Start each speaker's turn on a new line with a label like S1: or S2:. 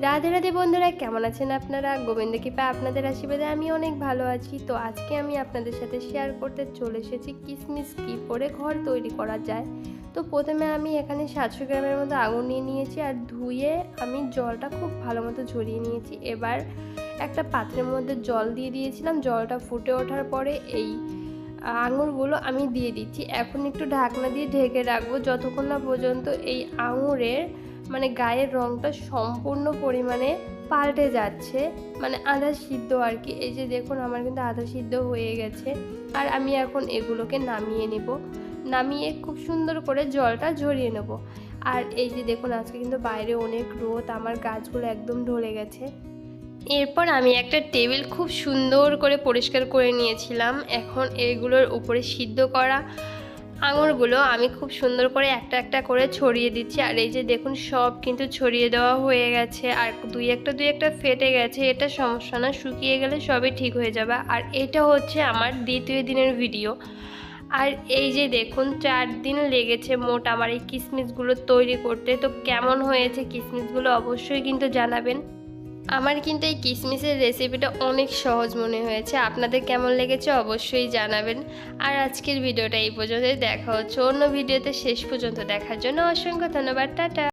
S1: রাধে রাধে বন্ধুরা, কেমন আছেন আপনারা? গোবিন্দ কৃপা আপনাদের আশীর্বাদে আমি অনেক ভালো আছি। তো আজকে আমি আপনাদের সাথে শেয়ার করতে চলে এসেছি কিশমিশ কী করে ঘর তৈরি করা যায়। তো প্রথমে আমি এখানে 700 গ্রামের মতো আঙুর নিয়ে নিয়েছি আর ধুয়ে আমি জলটা খুব ভালো মতো ঝরিয়ে নিয়েছি। এবার একটা পাত্রের মধ্যে জল দিয়ে দিয়েছিলাম। জলটা ফুটে ওঠার পরে এই আঙুরগুলো আমি দিয়ে দিচ্ছি। এখন একটু ঢাকনা দিয়ে ঢেকে রাখবো যতক্ষণ না পর্যন্ত এই আঙুরের গায়ের রঙটা সম্পূর্ণ পরিমাণে পাল্টে যাচ্ছে, আধা সিদ্ধ আর কি। এই যে দেখুন, আমার কিন্তু আধা সিদ্ধ হয়ে গেছে। আর আমি এখন এগুলোকে নামিয়ে নেব, নামিয়ে খুব সুন্দর করে জলটা ঝরিয়ে নেব। আর এই যে দেখুন, আজকে কিন্তু বাইরে অনেক রোদ, আমার গাছগুলো একদম ঢলে গেছে। এরপর আমি একটা টেবিল খুব সুন্দর করে পরিষ্কার করে নিয়েছিলাম। এখন এগুলোর উপরে সিদ্ধ করা আঙুরগুলো আমি খুব সুন্দর করে একটা একটা করে ছড়িয়ে দিচ্ছি। আর এই যে দেখুন, সব কিন্তু ছড়িয়ে দেওয়া হয়ে গেছে। আর দুই একটা ফেটে গেছে, এটা সমস্যা না, শুকিয়ে গেলে সবই ঠিক হয়ে যাবে। আর এটা হচ্ছে আমার দ্বিতীয় দিনের ভিডিও। আর এই যে দেখুন, 4 দিন লেগেছে মোট আমার এই কিশমিশগুলো তৈরি করতে। তো কেমন হয়েছে কিশমিশগুলো অবশ্যই কিন্তু জানাবেন। আমার কিন্তু এই কিশমিশের রেসিপিটা অনেক সহজ মনে হয়েছে। আপনাদের কেমন লেগেছে অবশ্যই জানাবেন। আর আজকের ভিডিওটা এই পর্যন্তই। দেখা হচ্ছে অন্য ভিডিওতে। শেষ পর্যন্ত দেখার জন্য অসংখ্য ধন্যবাদ। টাটা।